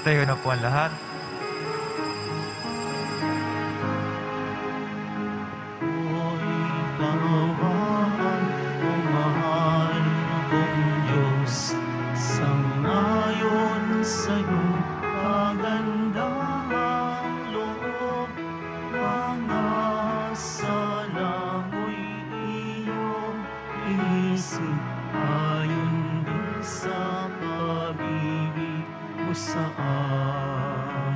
Magtayo na po ang lahat. Sa amin,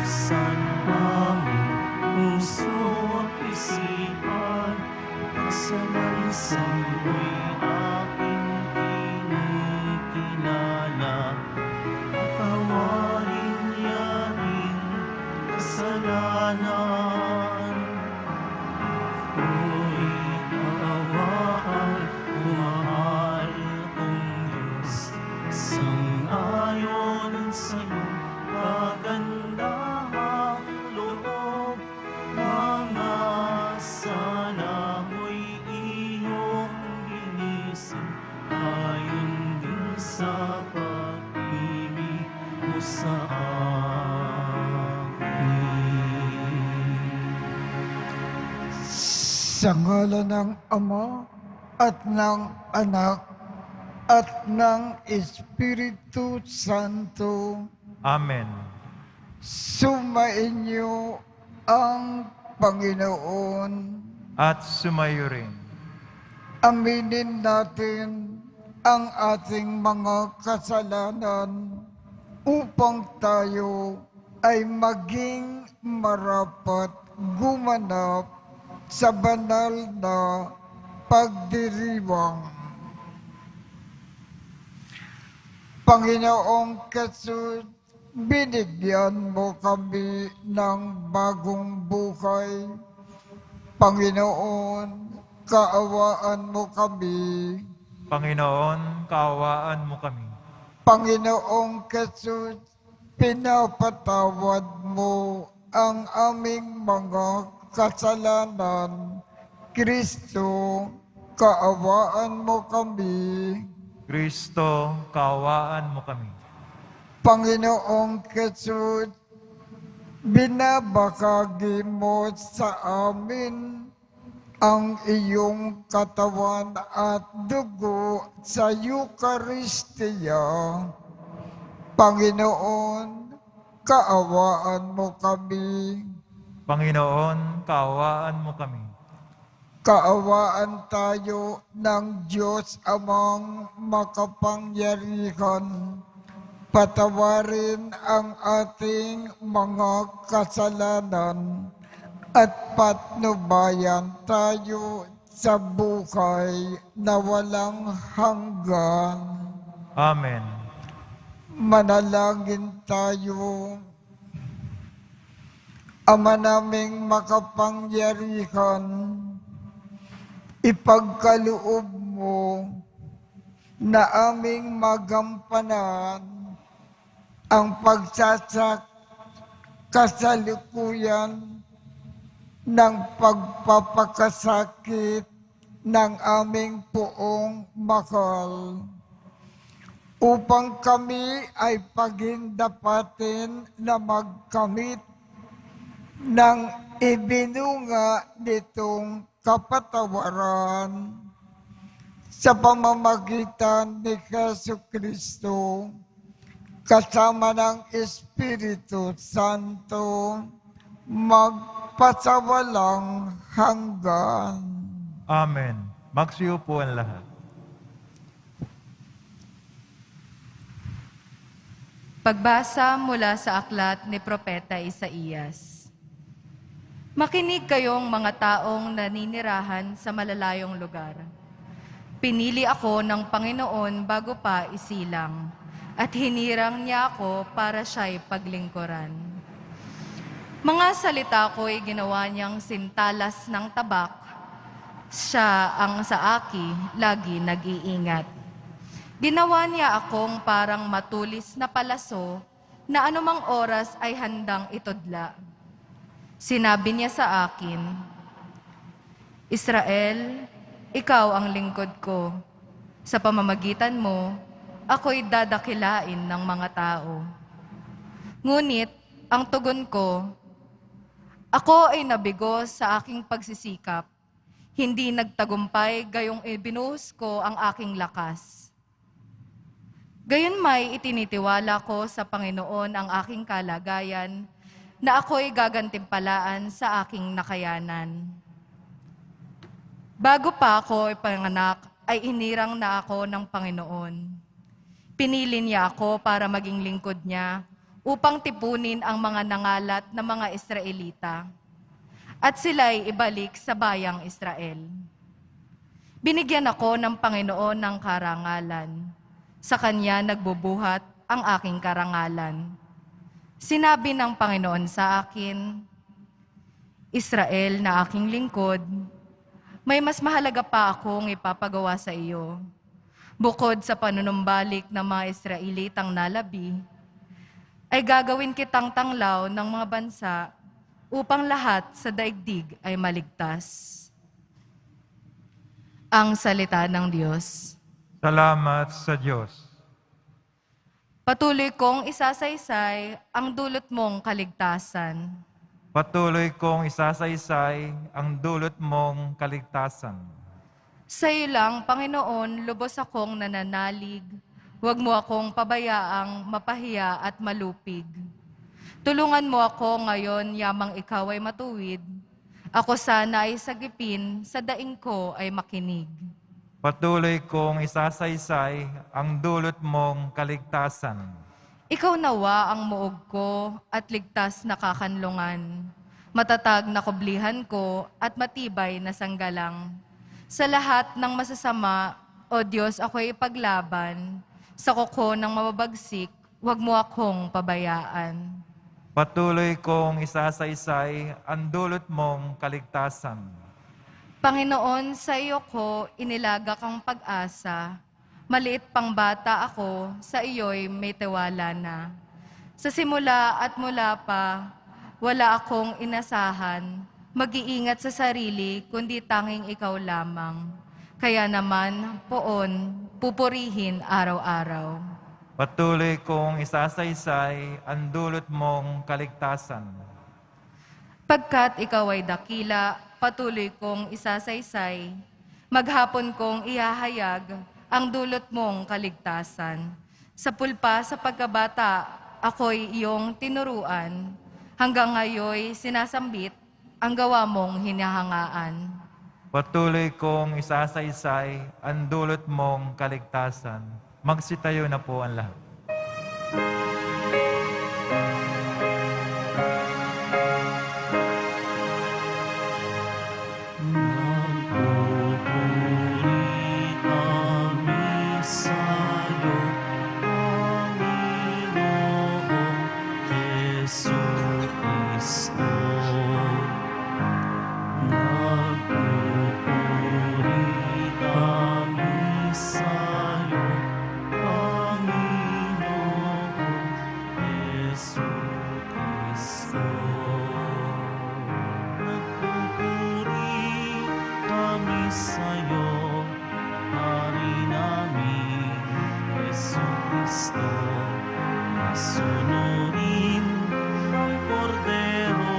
buksan aming puso at isipan, kasalansang mo'y aking kinikilala, patawarin niya rin kasalanan. Ako'y kaawaan, umahal kong Diyos, sang-ayon sa iyong kagandahang loob, mga sala mo'y iyong linisin, ayon din sa pag-ibig mo sa amin. Sa ngalan ng Ama at ng Anak at ng Espiritu Santo, Amen. sumainyo ang Panginoon. At sumayo rin. Aminin natin ang ating mga kasalanan upang tayo ay maging marapat gumanap sa banal na pagdiriwang. Panginoong Jesus, binigyan mo kami ng bagong buhay. Panginoon, kaawaan mo kami. Panginoon, kaawaan mo kami. Panginoong Jesus, pinapatawad mo ang aming mga kasalanan. Kristo, kaawaan mo kami. Kristo, kaawaan mo kami. Panginoong Jesus, binabahagi mo sa amin ang iyong katawan at dugo sa Eucharistia. Panginoon, kaawaan mo kami. Panginoon, kaawaan mo kami. Kaawaan tayo ng Diyos Amang makapangyarihan. Patawarin ang ating mga kasalanan at patnubayan tayo sa buhay na walang hanggan. Amen. Manalangin tayo. Ama naming makapangyarihan, ipagkaloob mo na aming magampanan ang kasalukuyan ng pagpapakasakit ng aming poong mahal, upang kami ay pagindapatin na magkamit ng ibinunga nitong kapatawaran sa pamamagitan ni Jesucristo, kasama ng Espiritu Santo, magpasawalang hanggan. Amen. Magsiyo po ang lahat. Pagbasa mula sa aklat ni Propeta Isaías. Makinig kayong mga taong naninirahan sa malalayong lugar. Pinili ako ng Panginoon bago pa isilang, at hinirang niya ako para siya'y paglingkuran. Mga salita ko'y ginawa niyang sintalas ng tabak. Siya ang sa aki lagi nag-iingat. Ginawa niya akong parang matulis na palaso na anumang oras ay handang itudla. Sinabi niya sa akin, Israel, ikaw ang lingkod ko. Sa pamamagitan mo, ako'y dadakilain ng mga tao. Ngunit, ang tugon ko, ako ay nabigo sa aking pagsisikap. Hindi nagtagumpay gayong ibinuhos ko ang aking lakas. Gayon may itinitiwala ko sa Panginoon ang aking kalagayan na ako'y gagantimpalaan sa aking nakayanan. Bago pa ako ipanganak, ay inirang na ako ng Panginoon. Pinili niya ako para maging lingkod niya upang tipunin ang mga nangalat na mga Israelita at sila'y ibalik sa bayang Israel. Binigyan ako ng Panginoon ng karangalan. Sa Kanya nagbubuhat ang aking karangalan. Sinabi ng Panginoon sa akin, Israel na aking lingkod, may mas mahalaga pa akong ipapagawa sa iyo. Bukod sa panunumbalik ng mga Israelitang nalabi, ay gagawin kitang tanglaw ng mga bansa upang lahat sa daigdig ay maligtas. Ang salita ng Diyos. Salamat sa Diyos. Patuloy kong isasaysay ang dulot mong kaligtasan. Patuloy kong isasaysay ang dulot mong kaligtasan. Sa iyo lang, Panginoon, lubos akong nananalig. Huwag mo akong pabayaang mapahiya at malupig. Tulungan mo ako ngayon, yamang ikaw ay matuwid. Ako sana ay sagipin, sa daing ko ay makinig. Patuloy kong isasaysay ang dulot mong kaligtasan. Ikaw nawa ang muog ko at ligtas na kakanlungan. Matatag na kublihan ko at matibay na sanggalang. Sa lahat ng masasama, O Diyos, ako'y ipaglaban. Sa kuko ng mababagsik, huwag mo akong pabayaan. Patuloy kong isasaysay ang dulot mong kaligtasan. Panginoon, sa iyo ko inilaga kang pag-asa. Maliit pang bata ako, sa iyo'y may tiwala na. Sa simula at mula pa, wala akong inasahan, mag-iingat sa sarili, kundi tanging ikaw lamang. Kaya naman, poon, pupurihin araw-araw. Patuloy kong isasaysay ang dulot mong kaligtasan. Pagkat ikaw ay dakila, patuloy kong isasaysay, maghapon kong ihahayag ang dulot mong kaligtasan. Sa pulpa sa pagkabata, ako'y iyong tinuruan. Hanggang ngayoy sinasambit ang gawa mong hinahangaan. Patuloy kong isasaysay ang dulot mong kaligtasan. Magsitayo na po ang lahat. Nagpupuri kami sa'yo, Panginoong Jesucristo. Nagpupuri kami sa'yo, Panginoong Jesucristo. Nagpupuri kami sa'yo, Hari namin, Jesucristo. Masunurin ang kordero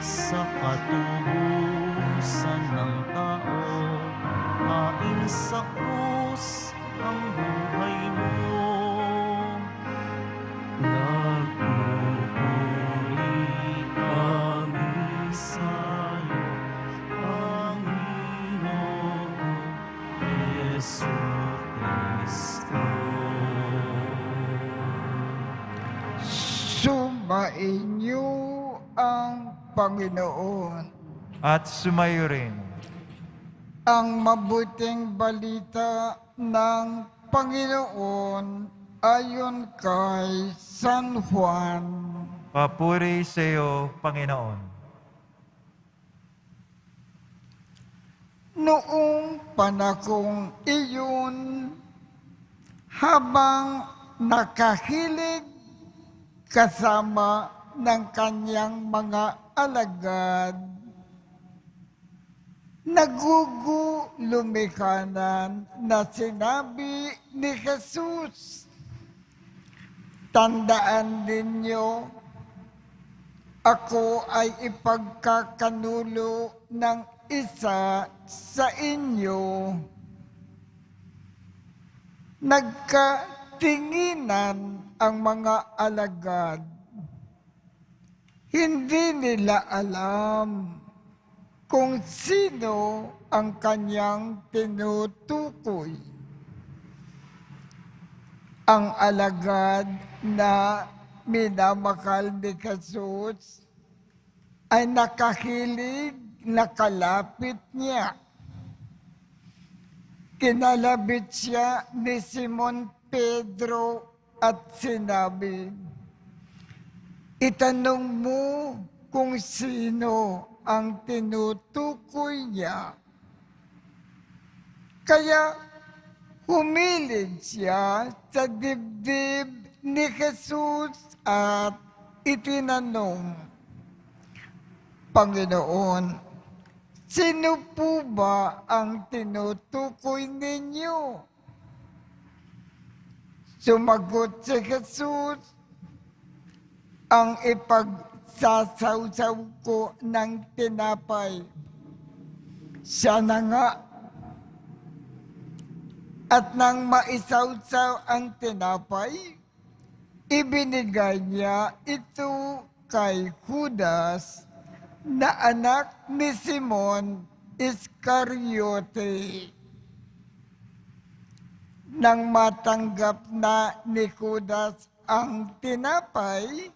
sa katubusan ng tao, hain sa krus ang buhay mo. Nagpupuri kami sa'yo, Panginoong Jesucristo. Sumainyo ang Panginoon. At sumayo rin. Ang mabuting balita ng Panginoon ayon kay San Juan. Papuri sa iyo, Panginoon. Noong panahong iyon, habang nakahilig kasama ng kanyang mga alagad, nagugulumikanan na sinabi ni Jesus, tandaan ninyo, ako ay ipagkakanulo ng isa sa inyo. Nagkatinginan ang mga alagad. Hindi nila alam kung sino ang kanyang tinutukoy. Ang alagad na minamahal ni Jesus ay nakahilig na kalapit niya. Kinalabit siya ni Simon Pedro at sinabi, itanong mo kung sino ang tinutukoy niya. Kaya humilig siya sa dibdib ni Jesus at itinanong, Panginoon, sino po ba ang tinutukoy ninyo? Sumagot si Jesus, ang ipagsasawsaw ko ng tinapay. Siya na nga. At nang maisawsaw ang tinapay, ibinigay niya ito kay Judas na anak ni Simon Iscariote. Nang matanggap na ni Judas ang tinapay,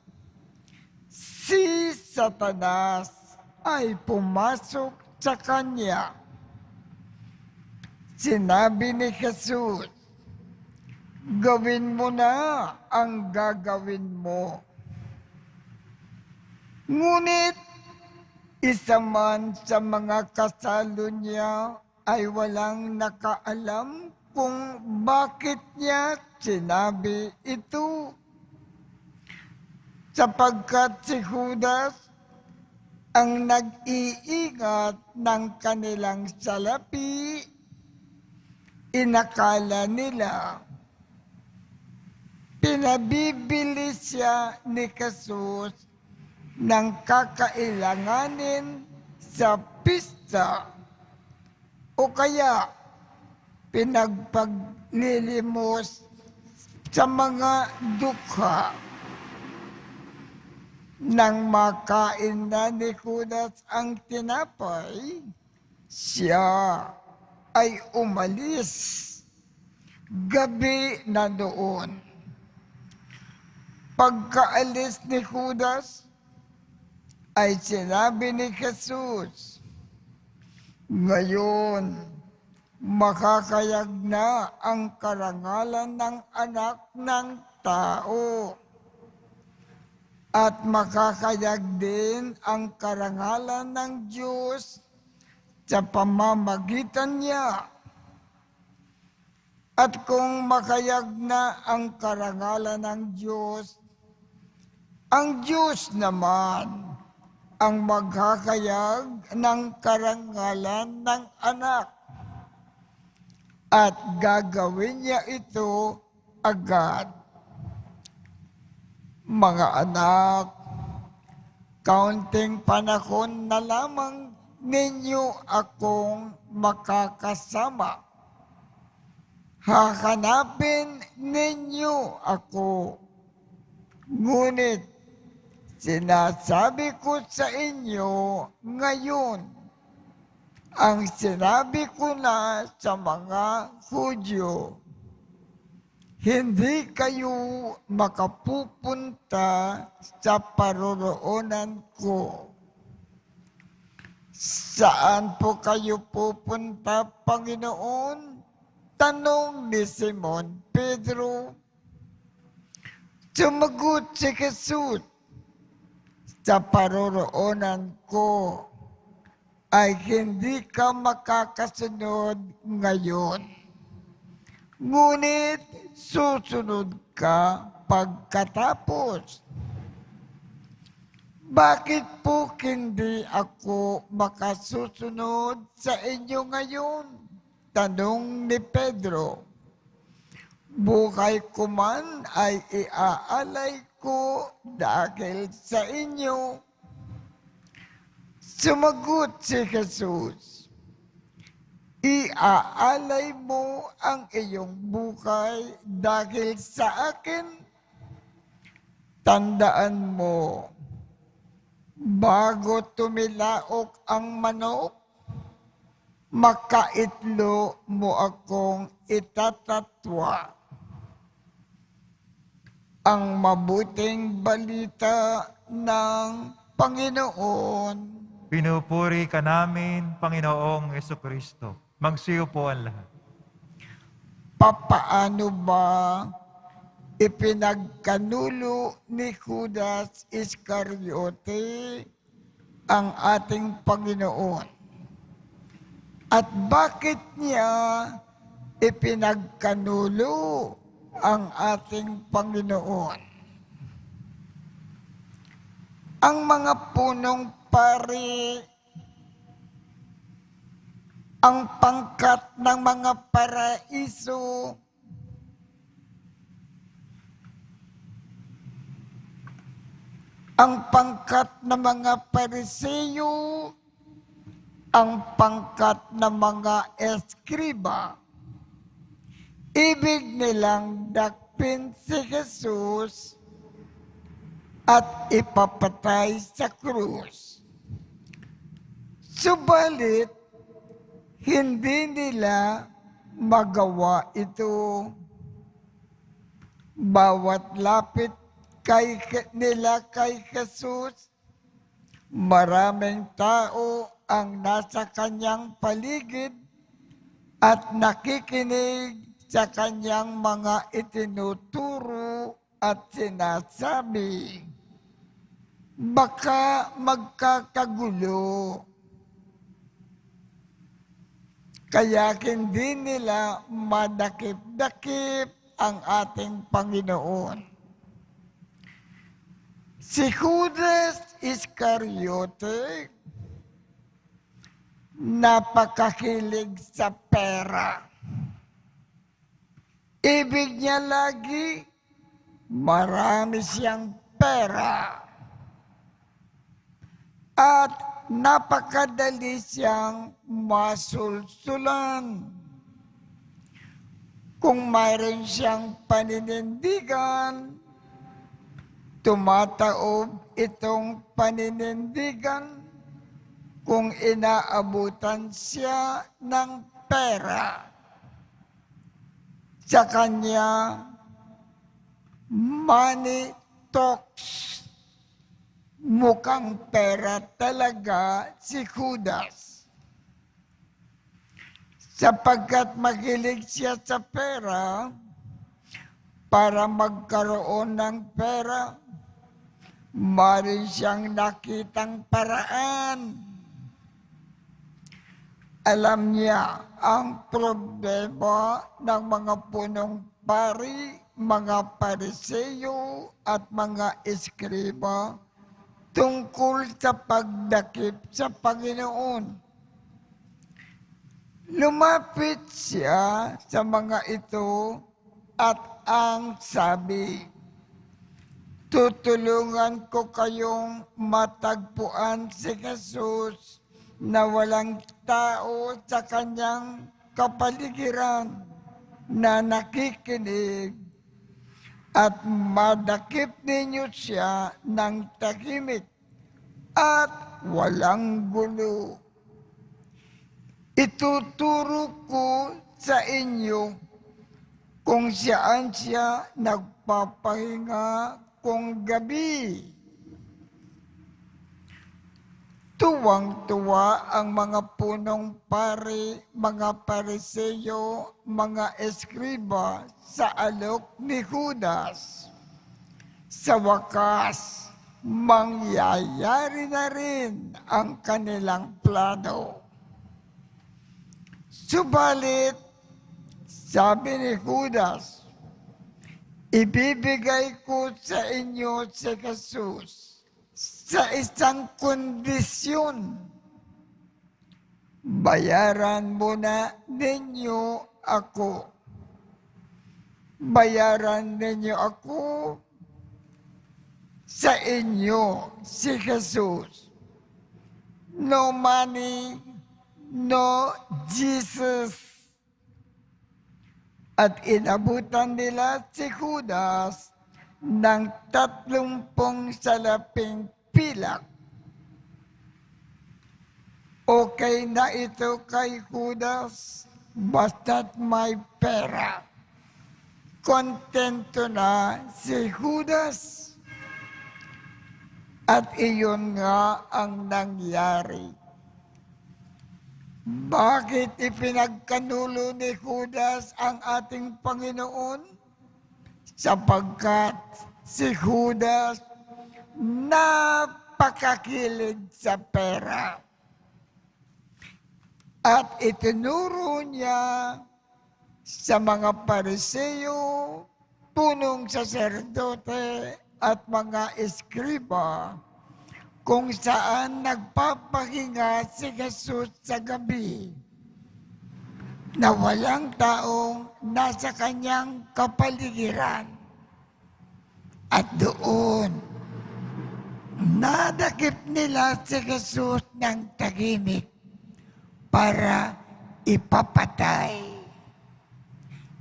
si Satanas ay pumasok sa kanya. Sinabi ni Jesus, gawin mo na ang gagawin mo. Ngunit isa man sa mga kasalo niya ay walang nakaalam kung bakit niya sinabi ito. Sapagkat si Judas ang nag-iingat ng kanilang salapi, inakala nila pinabibili siya ni Jesus ng kakailanganin sa pista o kaya pinagpaglilimos sa mga dukha. Nang makain na ni Judas ang tinapay, siya ay umalis. Gabi na doon. Pagkaalis ni Judas, ay sinabi ni Jesus, ngayon, makakayag na ang karangalan ng anak ng tao. At makakayag din ang karangalan ng Diyos sa pamamagitan niya. At kung makayag na ang karangalan ng Diyos, ang Diyos naman ang magkakayag ng karangalan ng anak. At gagawin niya ito agad. Mga anak, kaunting panahon na lamang ninyo akong makakasama. Hahanapin ninyo ako. Ngunit sinasabi ko sa inyo ngayon, ang sinabi ko na sa mga Hudyo, hindi kayo makapupunta sa paroroonan ko. Saan po kayo pupunta, Panginoon? Tanong ni Simon Pedro. Sumagot si Jesus, sa paroroonan ko ay hindi ka makakasunod ngayon. Ngunit susunod ka pagkatapos. Bakit po hindi ako makasusunod sa inyo ngayon? Tanong ni Pedro. Buhay ko man ay iaalay ko dahil sa inyo. Sumagot si Jesus, iaalay mo ang iyong buhay dahil sa akin? Tandaan mo, bago tumilaok ang manok, makaitlo mo akong itatatwa. Ang mabuting balita ng Panginoon. Pinupuri ka namin, Panginoong Jesucristo. Magsiyo po ang lahat. Papaano ba ipinagkanulo ni Judas Iscariote ang ating Panginoon? At bakit niya ipinagkanulo ang ating Panginoon? Ang mga punong pari, ang pangkat ng mga paraiso, ang pangkat ng mga Pariseo, ang pangkat ng mga eskriba. Ibig nilang dakpin si Jesus at ipapatay sa krus. Subalit, hindi nila magawa ito. Bawat lapit nila kay Jesus, maraming tao ang nasa kanyang paligid at nakikinig sa kanyang mga itinuturo at sinasabi. Baka magkakagulo. Kaya hindi nila madakip-dakip ang ating Panginoon. Si Judas Iscariote, napakahilig sa pera. Ibig niya lagi, marami siyang pera. At napakadali siyang masulsulan. Kung mayroon siyang paninindigan, tumataob itong paninindigan kung inaabutan siya ng pera. Sa kanya, money talks. Mukhang pera talaga si Judas. Sapagkat mahilig siya sa pera, para magkaroon ng pera, maaaring siyang nakitang paraan. Alam niya ang problema ng mga punong pari, mga Pariseo at mga eskriba tungkol sa pagdakip sa Panginoon. Lumapit siya sa mga ito at ang sabi, tutulungan ko kayong matagpuan si Jesus na walang tao sa kanyang kapaligiran na nakikinig at madakip ninyo siya ng tahimik at walang gulo. Ituturo ko sa inyo kung saan siya nagpapahinga kung gabi. Tuwang-tuwa ang mga punong pari, mga Pariseo, mga eskriba sa alok ni Judas. Sa wakas, mangyayari na rin ang kanilang plano. Subalit, sabi ni Judas, ibibigay ko sa inyo si Jesus sa isang kondisyon. Bayaran mo na ninyo ako. Bayaran ninyo ako sa inyo, si Jesus. No money, no Jesus. At inabutan nila si Judas ng 30 salaping pilak. Okay na ito kay Judas, basta't may pera. Kontento na si Judas. At iyon nga ang nangyari. Bakit ipinagkanulo ni Judas ang ating Panginoon? Sapagkat si Judas napakakilig sa pera. At itinuro niya sa mga Pariseo, punong saserdote at mga eskriba, kung saan nagpapahinga si Jesus sa gabi, na walang taong nasa kanyang kapaligiran. At doon, nadakip nila si Jesus ng tahimik para ipapatay.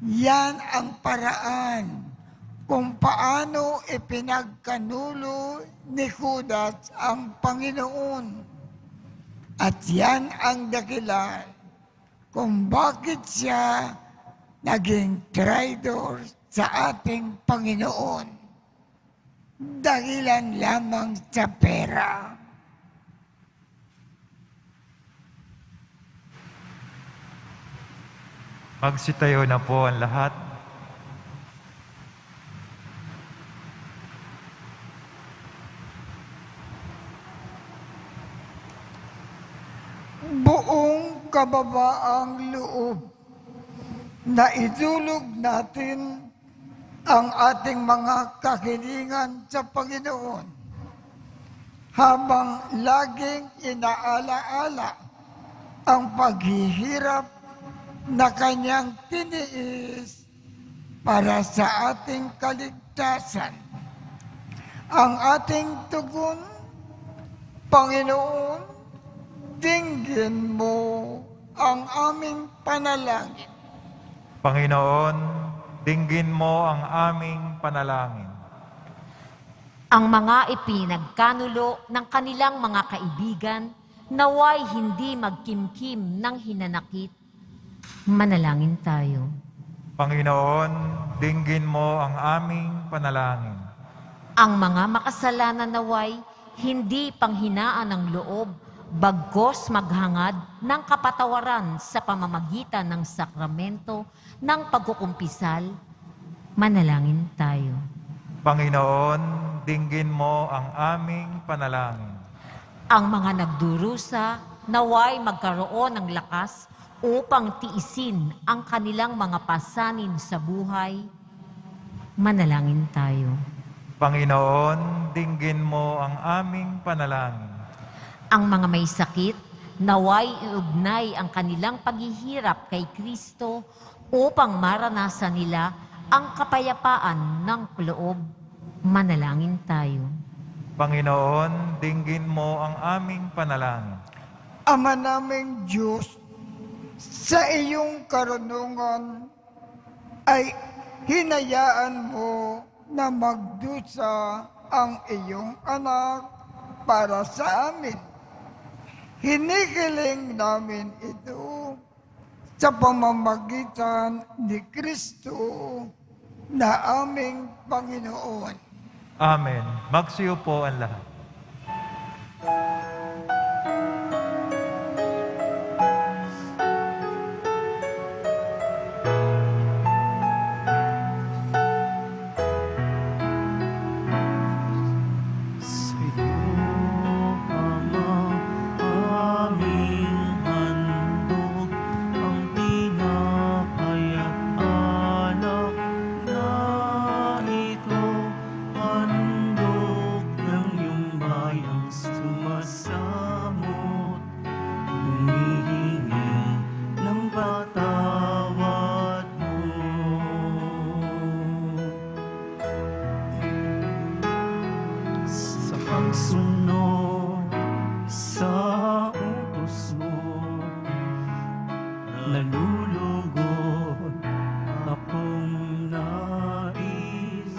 Yan ang paraan kung paano ipinagkanulo ni Judas ang Panginoon. At yan ang dakilan kung bakit siya naging traitor sa ating Panginoon. Dahilan lamang sa pera. Magsitayo na po ang lahat. Buong kababaang loob na idulog natin ang ating mga kahilingan sa Panginoon habang laging inaalaala ang paghihirap na kanyang tiniis para sa ating kaligtasan. Ang ating tugon, Panginoon, dinggin mo ang aming panalangin. Panginoon, dinggin mo ang aming panalangin. Ang mga ipinagkanulo ng kanilang mga kaibigan naway hindi magkimkim ng hinanakit. Manalangin tayo. Panginoon, dinggin mo ang aming panalangin. Ang mga makasalanan naway hindi panghinaan ng loob, bagkos maghangad ng kapatawaran sa pamamagitan ng sakramento ng pagkukumpisal. Manalangin tayo. Panginoon, dinggin mo ang aming panalangin. Ang mga nagdurusa naway magkaroon ng lakas upang tiisin ang kanilang mga pasanin sa buhay. Manalangin tayo. Panginoon, dinggin mo ang aming panalangin. Ang mga may sakit, naway iugnay ang kanilang paghihirap kay Kristo upang maranasan nila ang kapayapaan ng loob. Manalangin tayo. Panginoon, dinggin mo ang aming panalangin. Ama naming Diyos, sa iyong karunungan ay hinayaan mo na magdusa ang iyong anak para sa amin. Hinihiling namin ito sa pamamagitan ni Kristo na aming Panginoon. Amen. Magsiyo po ang lahat. Sa'yo, Ama, aming handog, ang tinapay at alak na ito, handog ng iyong pagsunod sa utos mo. Nalulugod akong nais,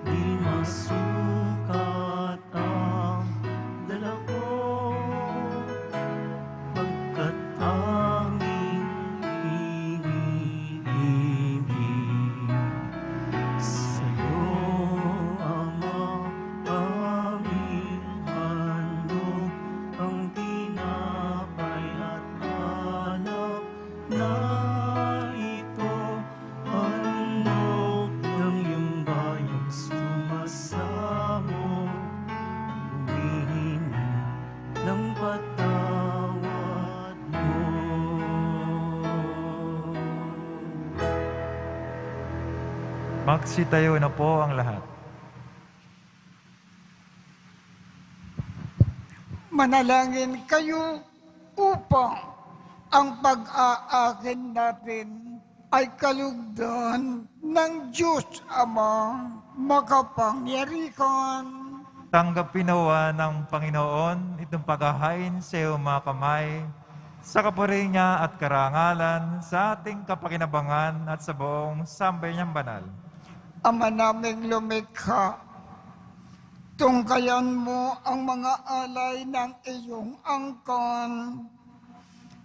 di masukat ang dala ko, pagkat aming iniibig. Sa'yo, Ama, aming handog, ang tinapay at alak na ito, handog ng iyong bayang sumasamo, humihingi ng patawad mo. Magsitayo na po ang lahat. Manalangin kayo upang ang pag-aakin natin ay kalugdan ng Diyos Ama makapangyarihan. Tanggapin nawa ng Panginoon itong paghahain sa iyong mga kamay, sa kapuri niya at karangalan, sa ating kapakinabangan at sa buong sambayanang banal. Ama naming lumikha, tungkayan mo ang mga alay ng iyong angkan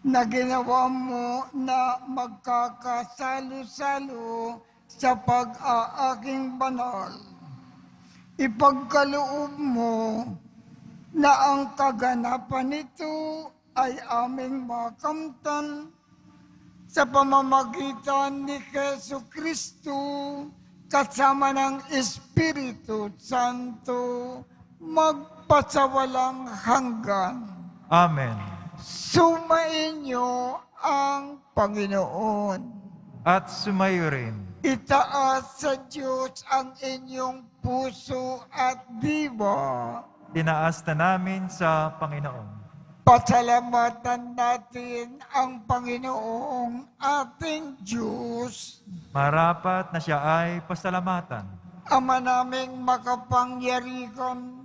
na ginawa mo na magkakasalo-salo sa pag-aaking banal. Ipagkaloob mo na ang kaganapan nito ay aming makamtan sa pamamagitan ni Jesu Kristo kasama ng Espiritu Santo magpasawalang hanggan. Amen. Sumainyo ang Panginoon. At sumayo rin. Itaas sa Diyos ang inyong puso at diwa. Tinaas na namin sa Panginoon. Pasalamatan natin ang Panginoong ating Diyos. Marapat na siya ay pasalamatan. Ama naming makapangyarihan,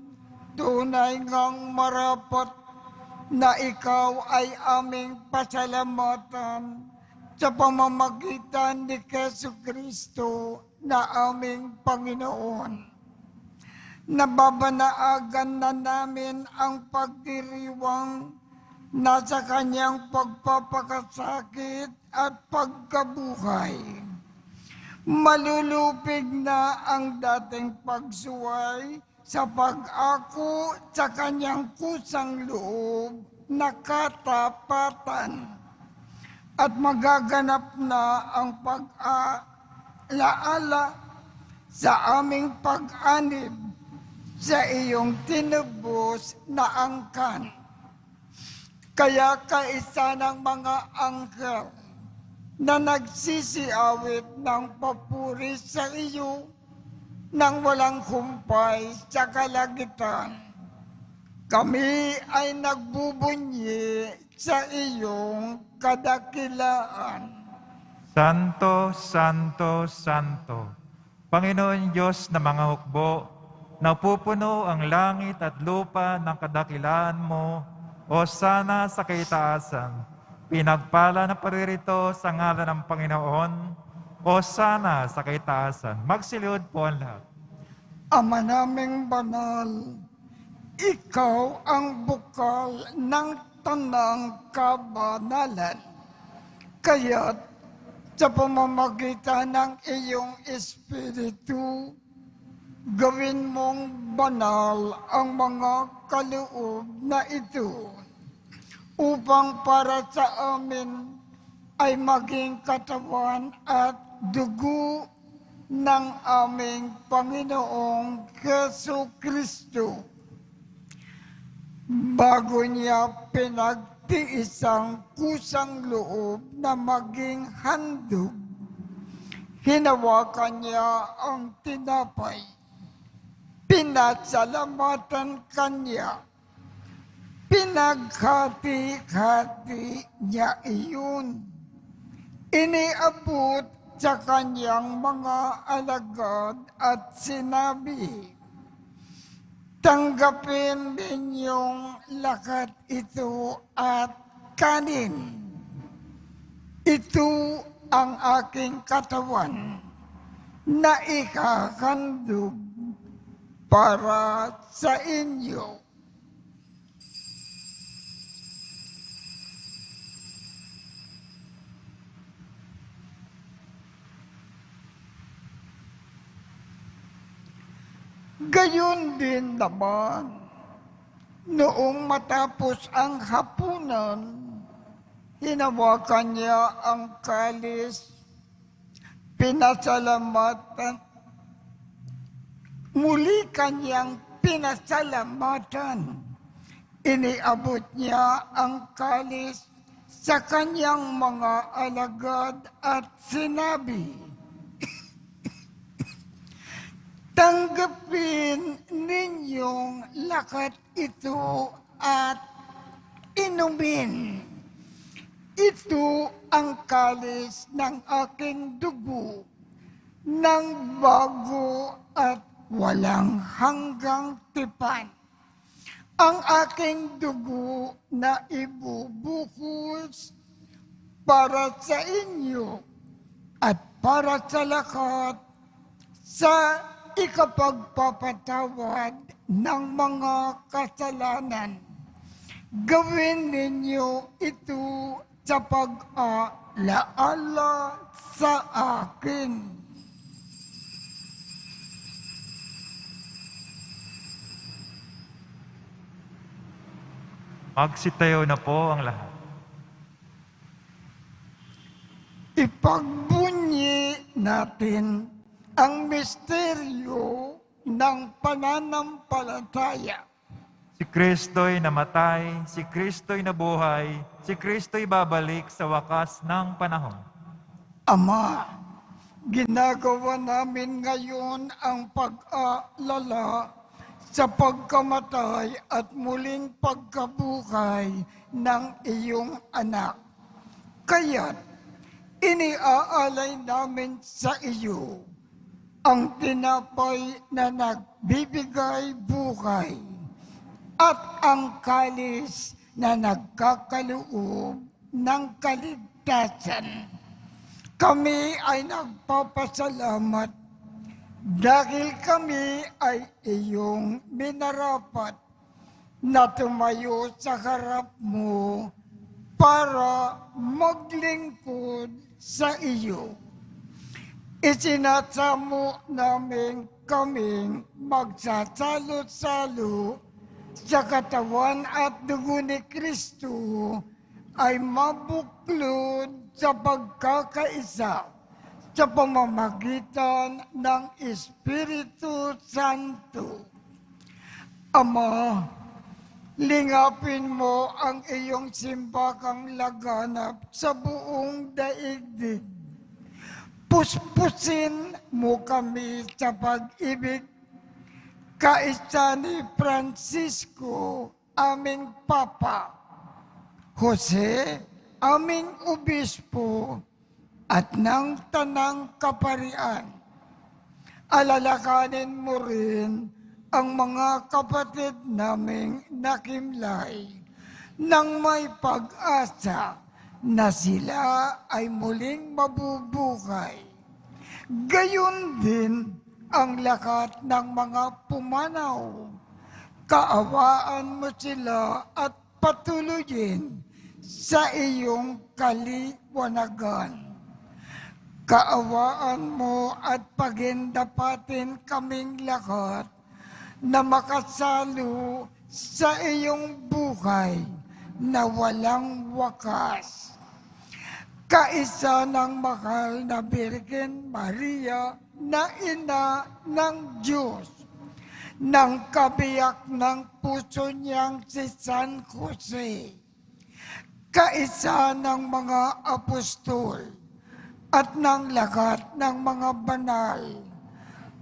tunay ngang marapat na ikaw ay aming pasalamatan sa pamamagitan ni Jesu Kristo na aming Panginoon. Nababanaagan na namin ang pagdiriwang nasa kanyang pagpapakasakit at pagkabuhay. Malulupig na ang dating pagsuway sa pag-ako sa kanyang kusang loob na katapatan at magaganap na ang pag-alaala sa aming pag-anib sa iyong tinubos na angkan. Kaya kaisa ng mga anghel na nagsisiawit ng papuri sa iyo nang walang humpay sa kalagitan, kami ay nagbubunyi sa iyong kadakilaan. Santo, Santo, Santo, Panginoon Diyos na mga hukbo, napupuno ang langit at lupa ng kadakilaan mo, o sana sa kaitaasan. Pinagpala na paririto sa ngalan ng Panginoon, o sana sa kaitaasan. Magsiliod po ang lahat. Ama naming banal, ikaw ang bukal ng tanang kabanalan. Kaya't sa pamamagitan ng iyong Espiritu, gawin mong banal ang mga kaloob na ito upang para sa amin ay maging katawan at dugo ng aming Panginoong Jesu Kristo. Bago niya pinagtiis ang kusang loob na maging handog, hinawakan niya ang tinapay. Pinasalamatan kanya. Pinaghati-hati niya iyon. Iniabot sa kanyang mga alagad at sinabi, Tanggapin ninyong lakat ito at kanin. Ito ang aking katawan na ikakandog para sa inyo. Gayon din naman, noong matapos ang hapunan, hinawakan niya ang kalis, pinasalamatan, muli kanyang pinasalamatan. Iniabot niya ang kalis sa kanyang mga alagad at sinabi, tanggapin ninyong lakat ito at inumin. Ito ang kalis ng aking dugo, ng bago at walang hanggang tipan. Ang aking dugo na ibubuhos para sa inyo at para sa lahat sa ikapagpapatawad ng mga kasalanan. Gawin ninyo ito sa pag-alaala sa akin. Magsitayo na po ang lahat. Ipagbunyi natin ang misteryo ng pananampalataya. Si Kristo'y namatay, si Kristo'y nabuhay, si Kristo'y babalik sa wakas ng panahon. Ama, ginagawa namin ngayon ang pag-aalala sa pagkamatay at muling pagkabuhay ng iyong anak. Kaya't iniaalay namin sa iyo ang tinapay na nagbibigay buhay at ang kalis na nagkakaloob ng kaligtasan. Kami ay nagpapasalamat dahil kami ay iyong minarapat na tumayo sa harap mo para maglingkod sa iyo. Isinasamo namin kaming magsasalo-salo sa katawan at dugo ni Kristo ay mabuklod sa pagkakaisa sa pamamagitan ng Espiritu Santo. Ama, lingapin mo ang iyong simbakang laganap sa buong daigdig. Puspusin mo kami sa pag-ibig, kaisa ni Francisco, aming Papa, Jose, aming Obispo, at ng Tanang Kaparian. Alalakanin mo rin ang mga kapatid naming nakimlay nang may pag-asa na sila ay muling mabubuhay. Gayon din ang lahat ng mga pumanaw. Kaawaan mo sila at patuloyin sa iyong kaliwanagan. Kaawaan mo at pagindapatin kaming lahat na makasalo sa iyong buhay na walang wakas. Kaisa ng mahal na Birhen Maria na ina ng Diyos, ng kabiyak ng puso niyang si San Jose, kaisa ng mga apostol at ng lahat ng mga banal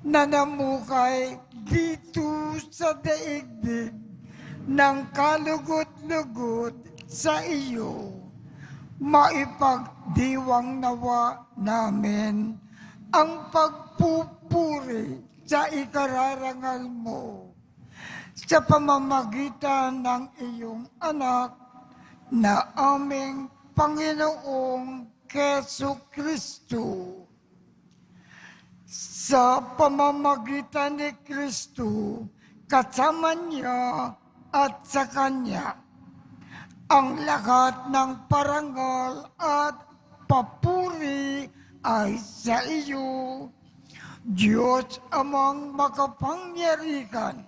na namukay dito sa daigdig ng kalugot-lugot sa iyo. Maipagdiwang nawa namin ang pagpupuri sa ikararangal mo sa pamamagitan ng iyong anak na aming Panginoong Keso Kristo. Sa pamamagitan ni Kristo, kasama niya at sa Kanya, ang lahat ng parangal at papuri ay sa iyo, Diyos Amang makapangyarihan,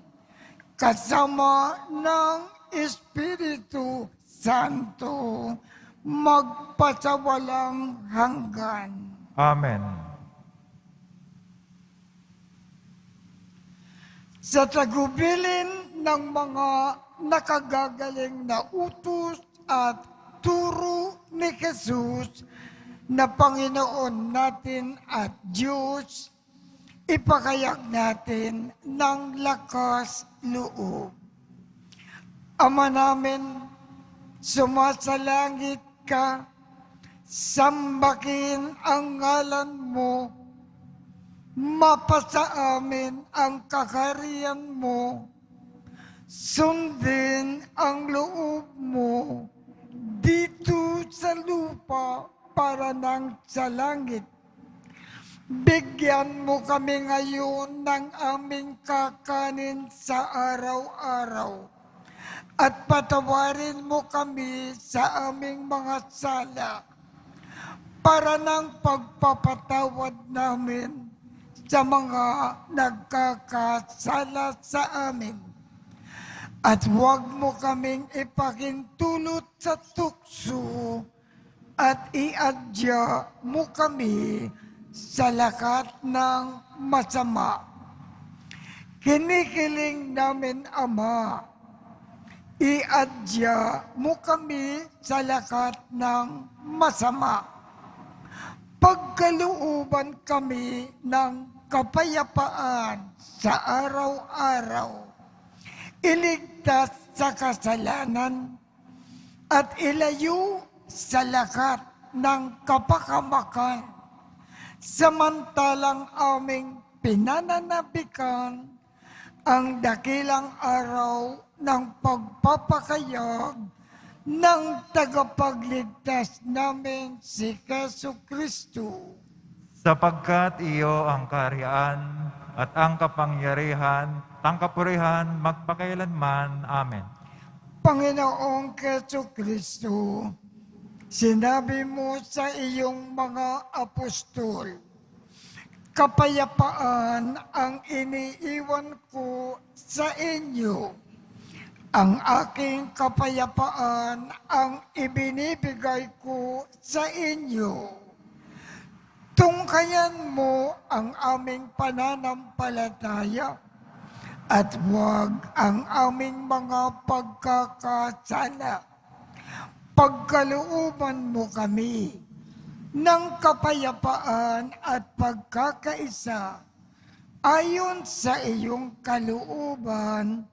kasama ng Espiritu Santo, magpasawalang hanggan. Amen. Sa tagubilin ng mga nakagagaling na utos at turo ni Jesus na Panginoon natin at Diyos, ipakayag natin ng lakas loob. Ama namin, sumasalangit ka, sambahin ang ngalan mo, mapasa amin ang kaharian mo, sundin ang loob mo dito sa lupa para nang sa langit. Bigyan mo kami ngayon ng aming kakanin sa araw-araw at patawarin mo kami sa aming mga sala para nang pagpapatawad namin sa mga nagkakasala sa amin. At huwag mo kaming ipakintulot sa tukso at iadya mo kami sa lakat ng masama. Kinikiling namin, Ama, iadya mo kami sa lakat ng masama. Pagkalooban kami ng kapayapaan sa araw-araw. Iligtas sa kasalanan at ilayo sa lakat ng kapakamakan. Samantalang aming pinananabikan ang dakilang araw ng pagpapakayag ng tagapagligtas namin si Keso Kristo. Sapagkat iyo ang kaharian at ang kapangyarihan, ang kapurihan, magpakailanman. Amen. Panginoong Keso Kristo, sinabi mo sa iyong mga apostol, kapayapaan ang iniiwan ko sa inyo. Ang aking kapayapaan ang ibinibigay ko sa inyo. Tungkayan mo ang aming pananampalataya at huwag ang aming mga pagkakasala. Pagkalooban mo kami ng kapayapaan at pagkakaisa ayon sa iyong kalooban,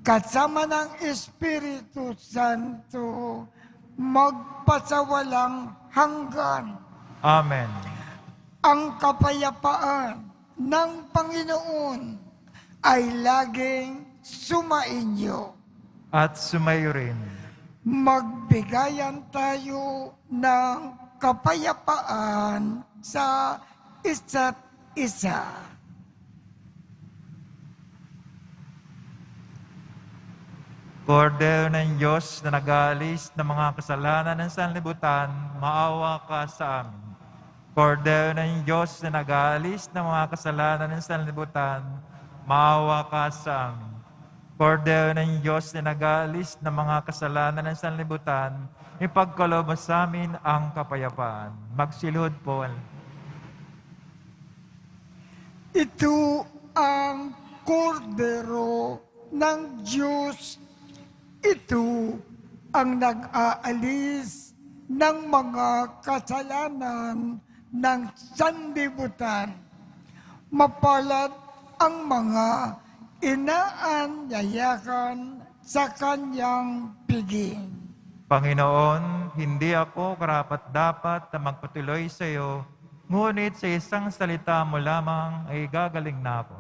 kasama ng Espiritu Santo, magpasawalang hanggan. Amen. Ang kapayapaan ng Panginoon ay laging sumainyo. At sumayo rin. Magbigayan tayo ng kapayapaan sa isa't isa. Kordero ng Diyos na nag-aalis ng mga kasalanan ng sanlibutan, maawa ka sa amin. Kordero ng Diyos na nag-aalis ng mga kasalanan ng sanlibutan, maawa ka sa amin. Kordero ng Diyos na nag-aalis ng mga kasalanan ng sanlibutan, ipagkaloob mo sa amin ang kapayapaan. Magsilhod po. Ito ang kordero ng Diyos. Ito ang nag-aalis ng mga kasalanan ng sanlibutan. Mapalad ang mga inaanyayakan sa kanyang piging. Panginoon, hindi ako karapat-dapat na magpatuloy sa iyo, ngunit sa isang salita mo lamang ay gagaling na ako.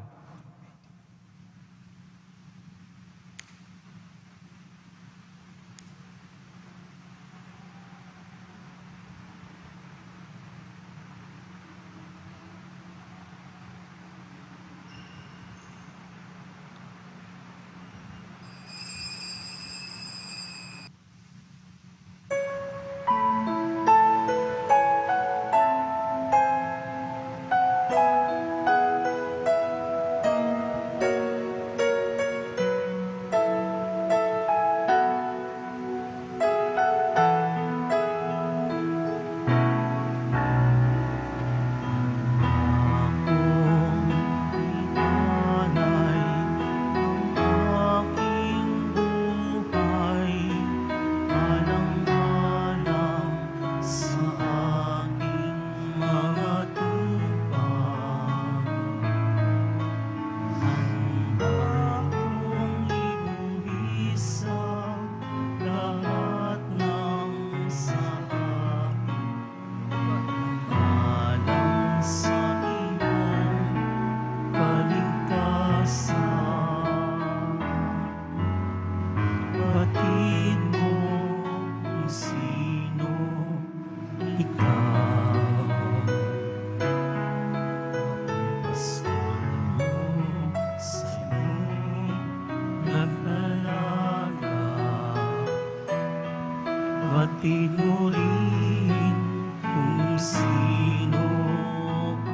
tinuring kung sino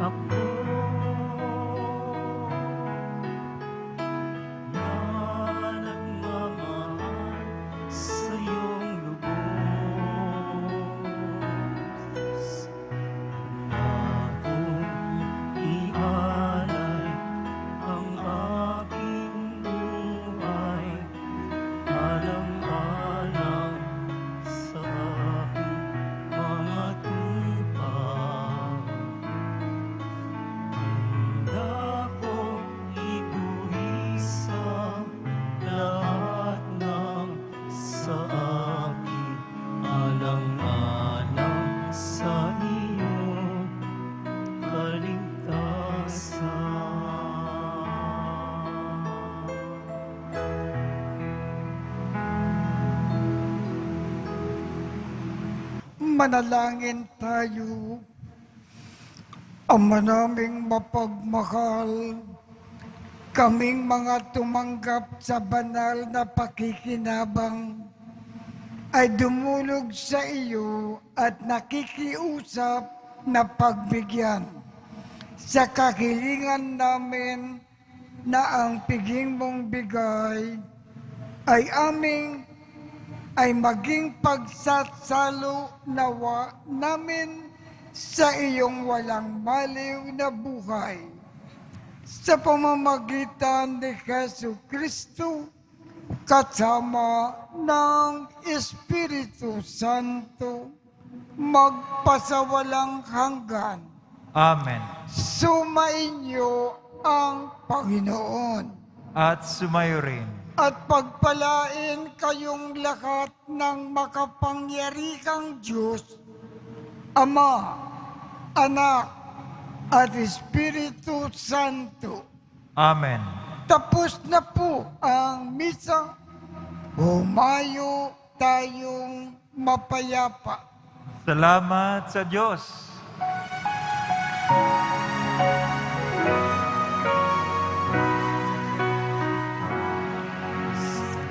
ako. Na nagmamahal sa iyong lubos. Akong ialay ang aking buhay, alang-alang sa aking mga tupa. Handa kong ibuwisa lahat ng sa akin, alang-alang sa iyong Manalangin tayo. Ama naming mapagmahal, kaming mga tumanggap sa banal na pakikinabang ay dumulog sa iyo at nakikiusap na pagbigyan. Sa kahilingan namin na ang piging mong bigay ay maging pagsasalo nawa namin sa iyong walang maliw na buhay. Sa pamamagitan ni Jesucristo, kasama ng Espiritu Santo, magpasawalang hanggan. Amen. Sumainyo ang Panginoon. At sumayo rin. At pagpalain kayong lahat ng makapangyarihang Diyos, Ama, Anak, at Espiritu Santo. Amen. Tapos na po ang misa. Humayo tayong mapayapa. Salamat sa Diyos.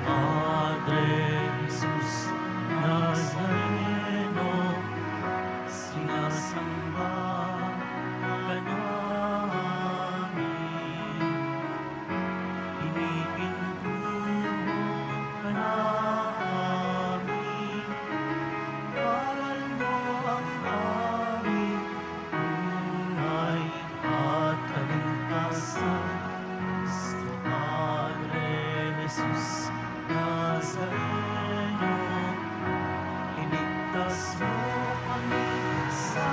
Padre Jesus Nazareno, sinasamba ka namin. Pinipintuho ka namin. Mahal mo ang aming buhay at kaligtasan. Sa Padre Jesus Nazareno, iligtas mo kami sa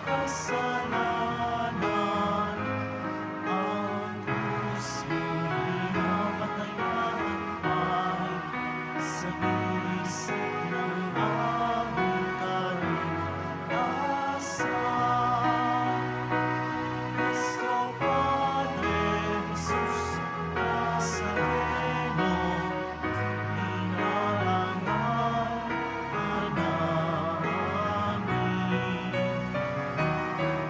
kasalanan. Ang krus mong pinapatayan ay sagisag ng aming kaligtasan. Nuestro Padre Jesus Nazareno, inarangal ka namin.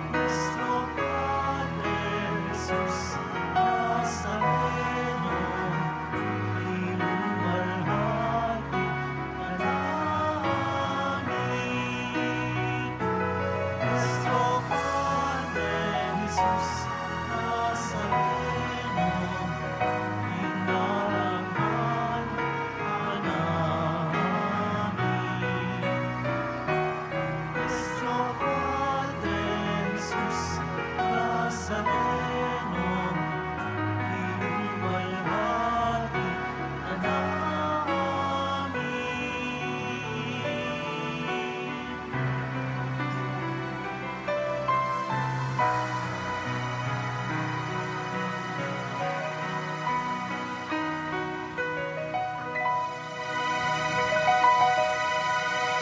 Nuestro Padre Jesus Nazareno, iluwalhati ka namin. Nuestro Padre Jesus Nazareno, inarangal ka namin. Nuestro Padre Jesus Nazareno, iluwalhati ka namin.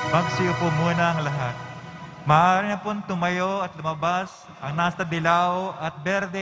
Magsiyo po muna ang lahat. Maaari na pong tumayo at lumabas ang nasa dilaw at berde